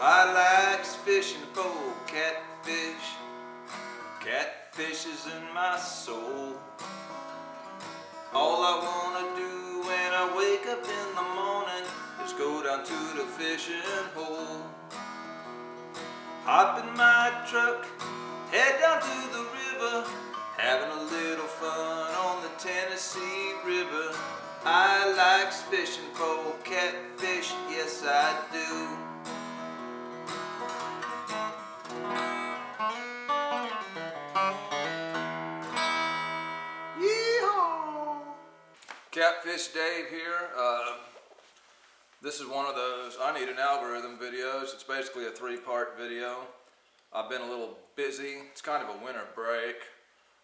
I likes fishing for catfish. Catfish is in my soul. All I wanna do when I wake up in the morning is go down to the fishing hole. Hop in my truck, head down to the river, having a little fun on the Tennessee River. I likes fishing for catfish, yes I do. Yeehaw! Catfish Dave here. This is one of those I need an algorithm videos. It's basically a 3-part video. I've been a little busy. It's kind of a winter break.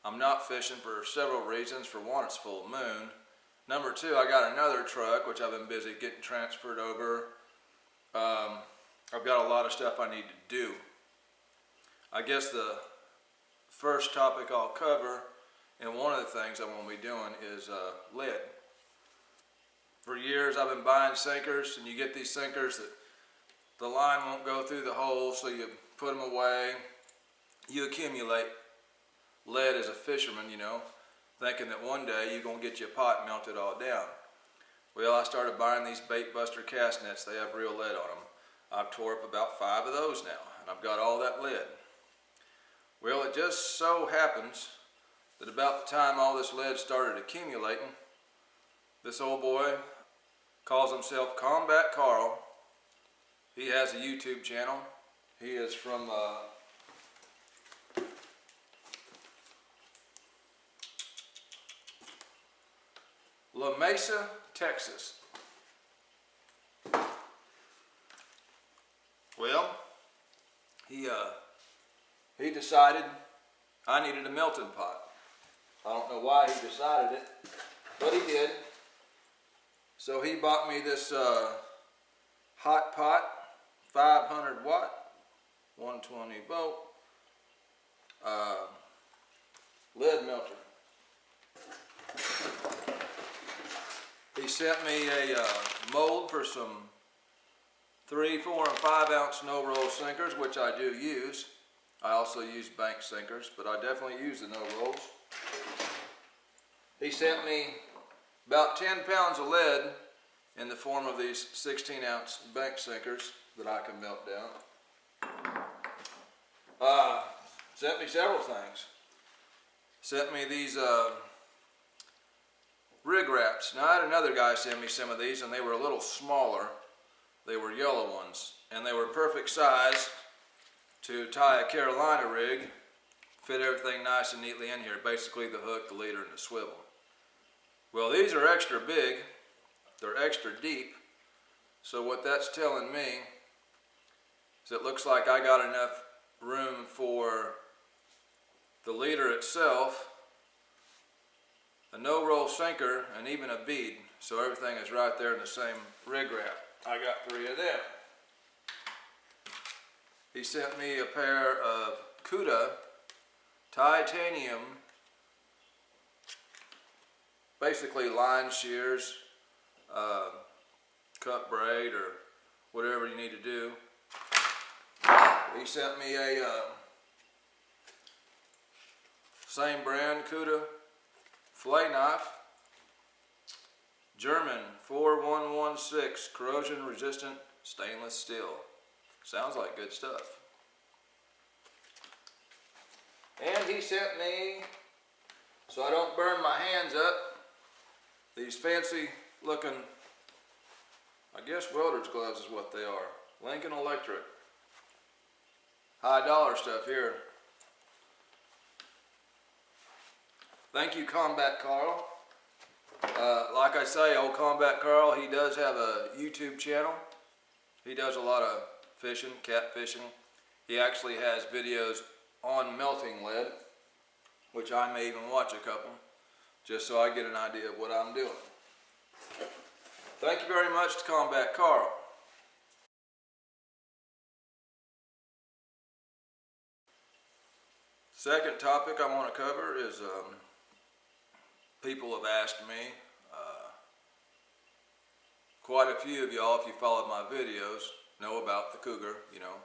I'm not fishing for several reasons. For one, it's full moon. Number two, I got another truck, which I've been busy getting transferred over. I've got a lot of stuff I need to do. I guess the first topic I'll cover, and one of the things I'm going to be doing, is lead. For years I've been buying sinkers, and you get these sinkers that the line won't go through the hole, so you put them away. You accumulate lead as a fisherman, you know, thinking that one day you're going to get your pot melted all down. Well, I started buying these bait buster cast nets. They have real lead on them. I've tore up about 5 of those now, and I've got all that lead. Well, it just so happens that about the time all this lead started accumulating, this old boy calls himself Combat Carl. He has a YouTube channel. He is from La Mesa, Texas. Well, he decided I needed a melting pot. I don't know why he decided it, but he did. So he bought me this hot pot, 500 watt, 120 volt lead melter. He sent me a mold for some 3, 4, and 5 ounce no roll sinkers, which I do use. I also use bank sinkers, but I definitely use the no rolls. He sent me about 10 pounds of lead in the form of these 16 ounce bank sinkers that I can melt down. Sent me several things. Sent me these rig wraps. Now I had another guy send me some of these, and they were a little smaller. They were yellow ones, and they were perfect size to tie a Carolina rig. Fit everything nice and neatly in here. Basically the hook, the leader, and the swivel. Well, these are extra big. They're extra deep. So what that's telling me is it looks like I got enough room for the leader itself, a no-roll sinker, and even a bead. So everything is right there in the same rig wrap. I got 3 of them. He sent me a pair of Cuda titanium, basically line shears, cut braid, or whatever you need to do. He sent me a same brand Cuda fillet knife, German 4116 corrosion resistant stainless steel. Sounds like good stuff. And he sent me, so I don't burn my hands up, these fancy looking, I guess welder's gloves is what they are. Lincoln Electric. High dollar stuff here. Thank you, Combat Carl. Like I say, old Combat Carl, he does have a YouTube channel. He does a lot of fishing, catfishing. He actually has videos on melting lead, which I may even watch a couple, just so I get an idea of what I'm doing. Thank you very much to Combat Carl. Second topic I want to cover is people have asked me, quite a few of y'all, if you followed my videos, know about the cougar, you know.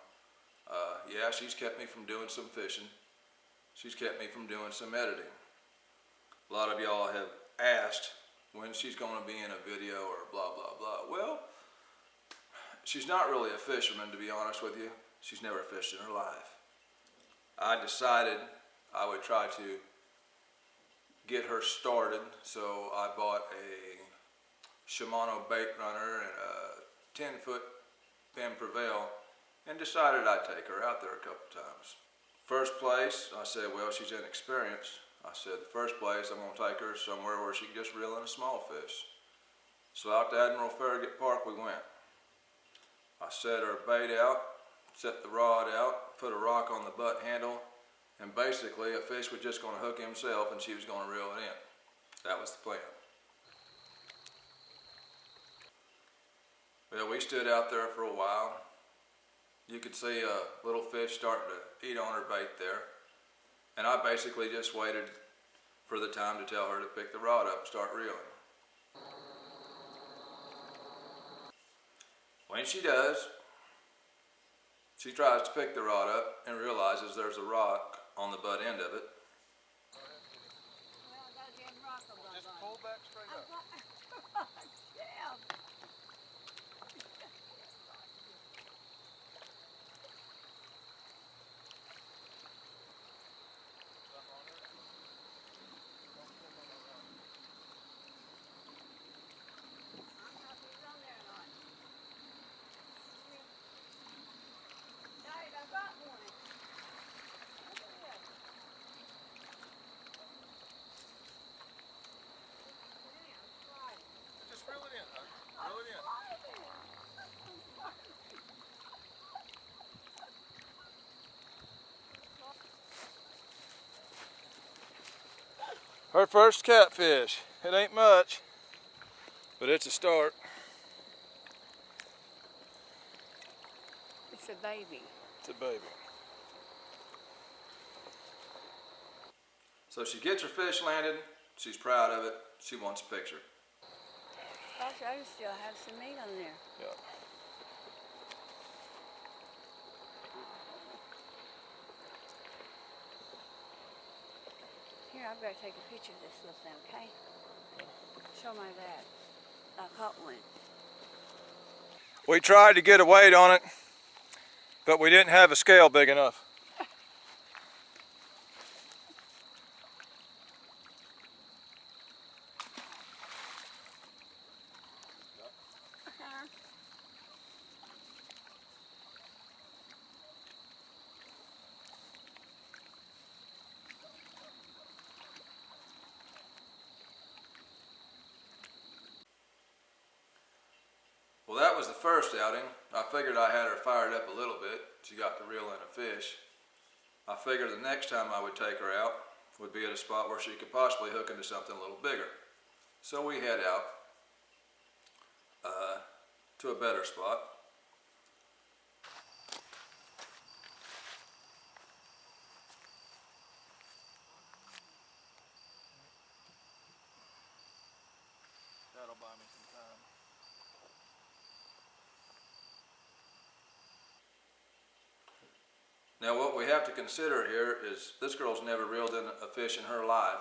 Yeah, she's kept me from doing some fishing. She's kept me from doing some editing. A lot of y'all have asked when she's going to be in a video or blah, blah, blah. Well, she's not really a fisherman, to be honest with you. She's never fished in her life. I decided I would try to get her started, so I bought a Shimano bait runner and a 10-foot Pin Prevail and decided I'd take her out there a couple times. First place, I said, well, she's inexperienced. I said, the first place, I'm going to take her somewhere where she can just reel in a small fish. So out to Admiral Farragut Park we went. I set her bait out, set the rod out, put a rock on the butt handle, and basically a fish was just going to hook himself and she was going to reel it in. That was the plan. Well, we stood out there for a while. You could see a little fish starting to eat on her bait there. And I basically just waited for the time to tell her to pick the rod up and start reeling. When she does, she tries to pick the rod up and realizes there's a rock on the butt end of it. Just pull back straight up. Just reel it in, huh? Reel it in. Her first catfish. It ain't much, but it's a start. It's a baby. It's a baby. So she gets her fish landed, she's proud of it, she wants a picture. Gosh, I still have some meat on there. Yeah. Here, I've got to take a picture of this little thing, okay? Show my dad. I caught one. We tried to get a weight on it, but we didn't have a scale big enough. Well, that was the first outing. I figured I had her fired up a little bit. She got to reel in a fish. I figured the next time I would take her out would be at a spot where she could possibly hook into something a little bigger. So we head out to a better spot. That'll buy me some time. Now what we have to consider here is this girl's never reeled in a fish in her life.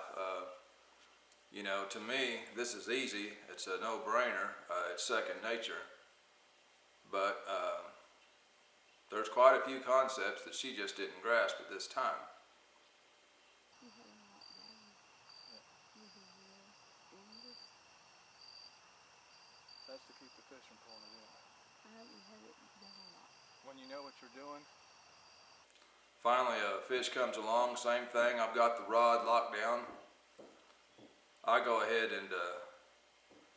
You know, to me, this is easy. It's a no-brainer. It's second nature. But there's quite a few concepts that she just didn't grasp at this time. That's to keep the fish from pulling it in. When you know what you're doing. Finally, a fish comes along, same thing. I've got the rod locked down. I go ahead and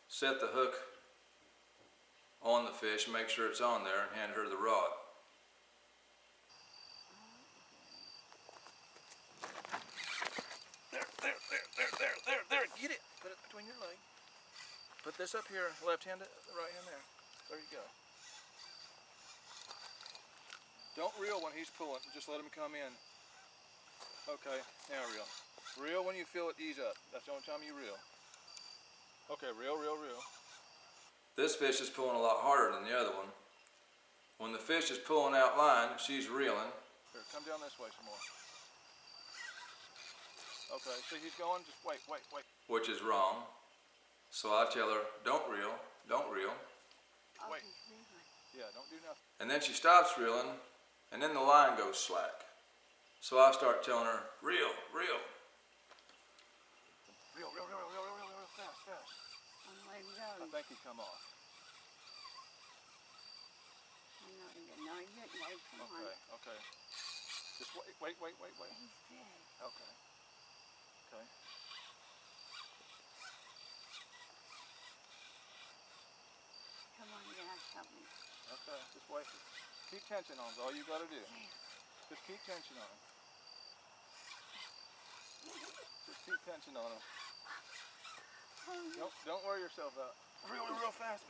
set the hook on the fish, make sure it's on there, and hand her the rod. There, get it. Put it between your legs. Put this up here, left hand, right hand there. There you go. Don't reel when he's pulling, just let him come in. Okay, now reel. Reel when you feel it ease up. That's the only time you reel. Okay, reel, reel, reel. This fish is pulling a lot harder than the other one. When the fish is pulling out line, she's reeling. Here, come down this way some more. Okay, see he's going, just wait. Which is wrong. So I tell her, don't reel, don't reel. Oh, Wait. he's reeling. Yeah, don't do nothing. And then she stops reeling, and then the line goes slack. So I start telling her, reel, reel. Reel, fast. I'm letting go. I think he come off. I'm not even, no, he didn't. No, come on. Okay. Just wait. He's dead. Okay. Come on, guys, help me. Okay, just wait. Keep tension on him, all you gotta do. There. Just keep tension on him. Just keep tension on him. Don't wear yourself out. Real fast.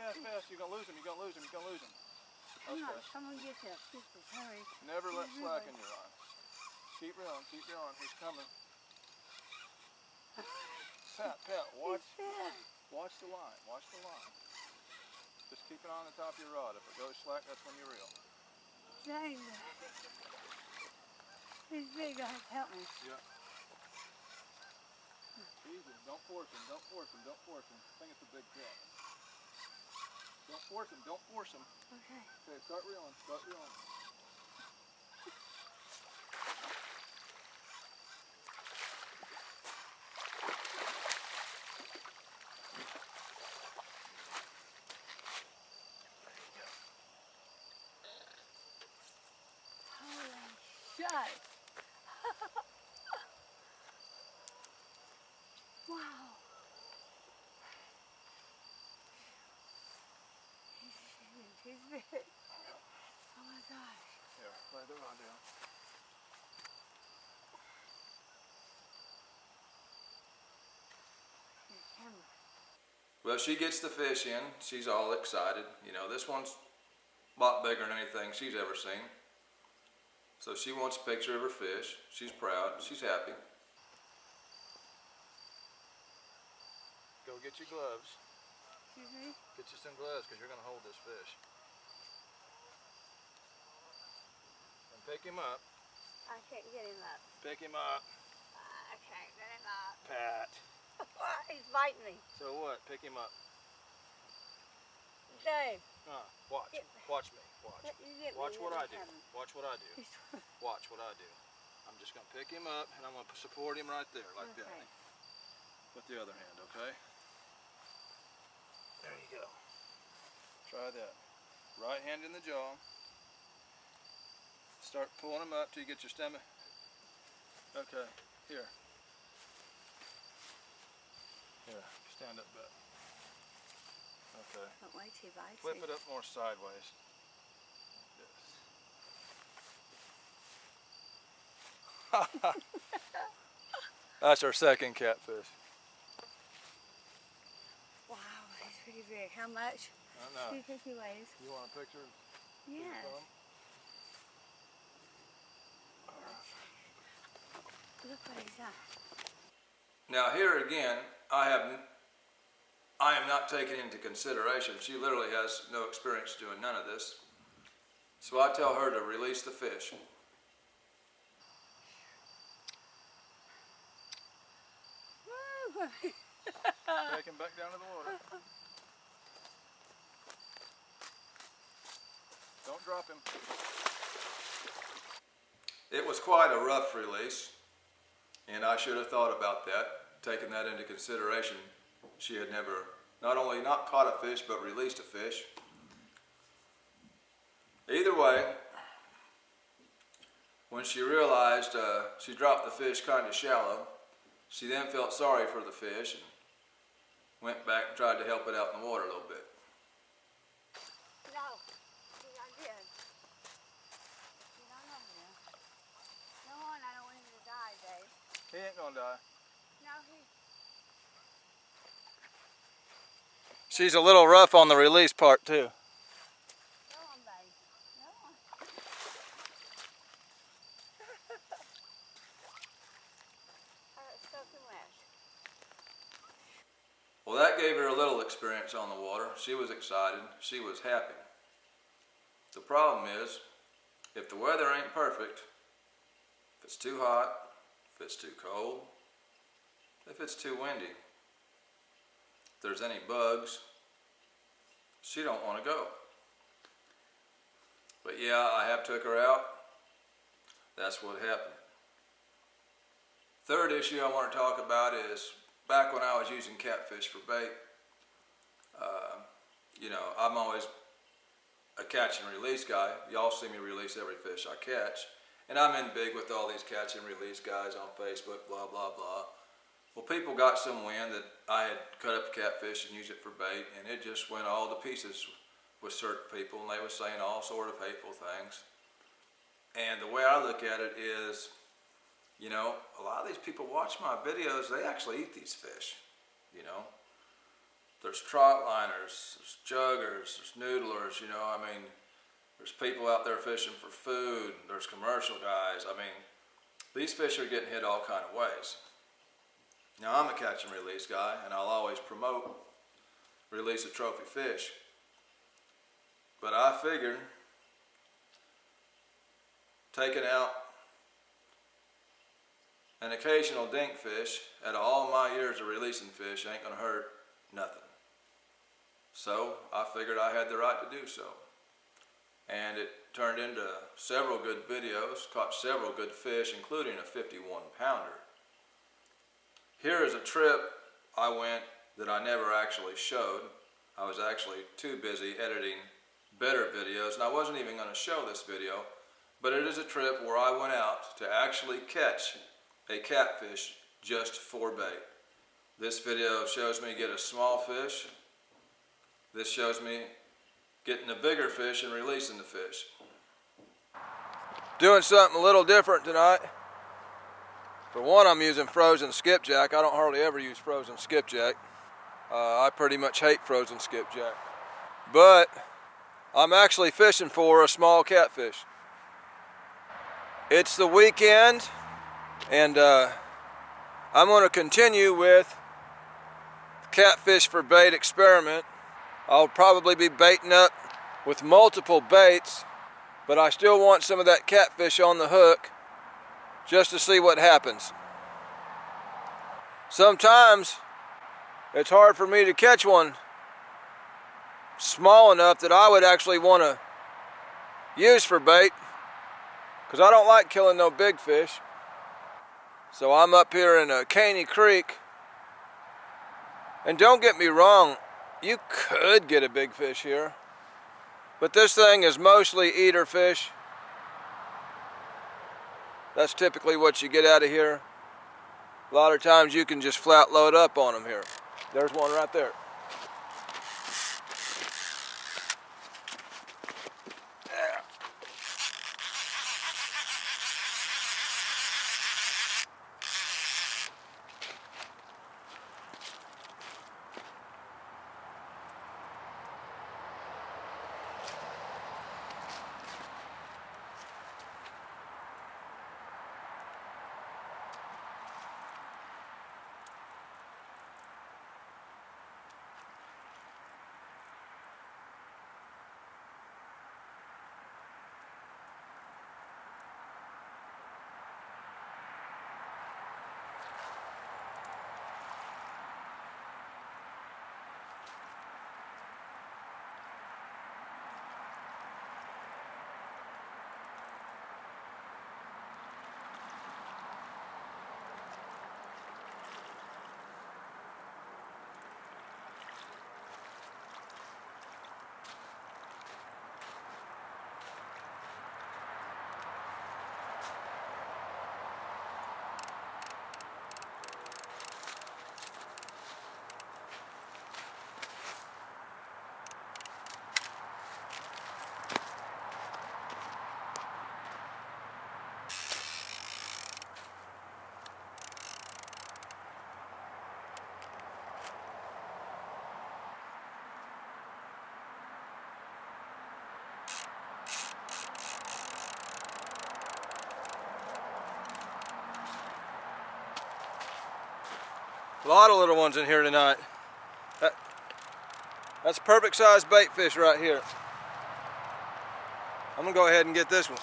You're gonna lose him. Come on, someone get that. Sisters, hurry. Never let slack in your line. Keep reeling. He's coming. Pat, watch the line. Just keep it on the top of your rod. If it goes slack, that's when you reel. Dang. He's big, guys, help me. Yeah. Easy. Don't force him. I think it's a big cat. Don't force him. Okay. Okay, start reeling. Holy shit. Wow. He's big. Oh my gosh. Here, lay the rod down. Here, camera. Well, she gets the fish in. She's all excited. You know, this one's a lot bigger than anything she's ever seen. So she wants a picture of her fish. She's proud. She's happy. Go get your gloves. Excuse me? Get you some gloves because you're going to hold this fish. And pick him up. I can't get him up. Pick him up. I can't get him up. Pat. He's biting me. So what? Pick him up. Dave. Watch. Watch me. Watch what I do. Watch what I do. Watch what I do. I'm just going to pick him up and I'm going to support him right there like that. With the other hand, okay? There you go. Try that. Right hand in the jaw. Start pulling him up till you get your stomach. Okay, here. Here, stand up a bit. Okay. Don't wait till he bites Flip you. it up more sideways. That's our second catfish. Wow, he's pretty big. How much I know. do you think he weighs? You want a picture? Yes. Look what he's done. Now here again, I am not taking into consideration. She literally has no experience doing none of this. So I tell her to release the fish. Take him back down to the water. Don't drop him. It was quite a rough release, and I should have thought about that, taking that into consideration. She had never not only not caught a fish, but released a fish. Either way, when she realized she dropped the fish kind of shallow, she then felt sorry for the fish and went back and tried to help it out in the water a little bit. No, he's not dead. He's not over there. No, I don't want him to die, Dave. He ain't gonna die. No, he's... She's a little rough on the release part too. Go on, babe. Go on. Soaking wet. Well, that gave her a little experience on the water. She was excited. She was happy. The problem is, if the weather ain't perfect, if it's too hot, if it's too cold, if it's too windy, if there's any bugs, she don't want to go. But yeah, I have took her out. That's what happened. Third issue I want to talk about is back when I was using catfish for bait. You know, I'm always a catch and release guy. Y'all see me release every fish I catch. And I'm in big with all these catch and release guys on Facebook, blah, blah, blah. Well, people got some wind that I had cut up a catfish and used it for bait, and it just went all to pieces with certain people, and they were saying all sort of hateful things. And the way I look at it is, you know, a lot of these people watch my videos, they actually eat these fish, you know. There's trot liners, there's juggers, there's noodlers, you know, I mean, there's people out there fishing for food, there's commercial guys. I mean, these fish are getting hit all kind of ways. Now, I'm a catch and release guy, and I'll always promote release of trophy fish. But I figured taking out an occasional dink fish out of all my years of releasing fish ain't gonna hurt nothing. So I figured I had the right to do so. And it turned into several good videos, caught several good fish, including a 51-pounder. Here is a trip I went that I never actually showed. I was actually too busy editing better videos, and I wasn't even going to show this video, but it is a trip where I went out to actually catch a catfish just for bait. This video shows me get a small fish. This shows me getting a bigger fish and releasing the fish. Doing something a little different tonight. For one, I'm using frozen skipjack. I don't hardly ever use frozen skipjack. I pretty much hate frozen skipjack. But I'm actually fishing for a small catfish. It's the weekend, and I'm going to continue with the catfish for bait experiment. I'll probably be baiting up with multiple baits, but I still want some of that catfish on the hook just to see what happens. Sometimes it's hard for me to catch one small enough that I would actually want to use for bait, because I don't like killing no big fish. So I'm up here in Caney Creek, and don't get me wrong, you could get a big fish here, but this thing is mostly eater fish. That's typically what you get out of here. A lot of times you can just flat load up on them here. There's one right there. A lot of little ones in here tonight. That's perfect size bait fish right here. I'm gonna go ahead and get this one.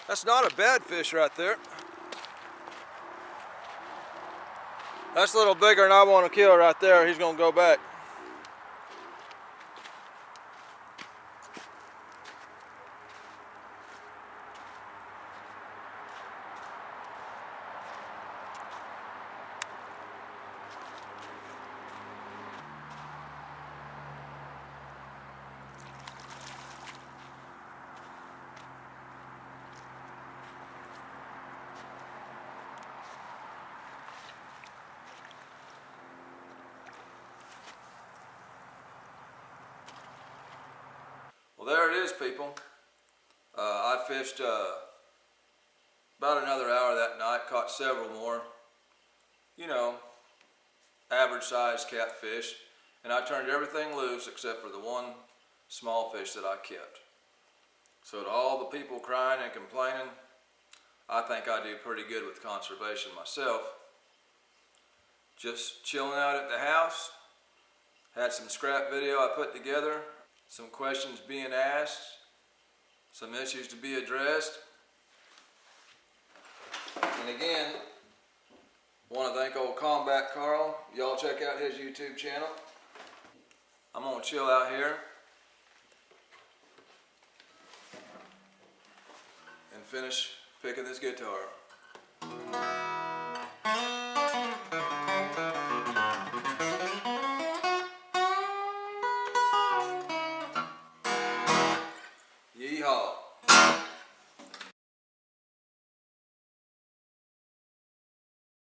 That's not a bad fish right there. That's a little bigger than I want to kill right there. He's gonna go back. Well, there it is, people. I fished about another hour that night, caught several more, you know, average sized catfish, and I turned everything loose except for the one small fish that I kept. So to all the people crying and complaining, I think I do pretty good with conservation myself. Just chilling out at the house, had some scrap video I put together, some questions being asked, some issues to be addressed. And again, want to thank old Combat Carl. Y'all check out his YouTube channel. I'm gonna chill out here and finish picking this guitar.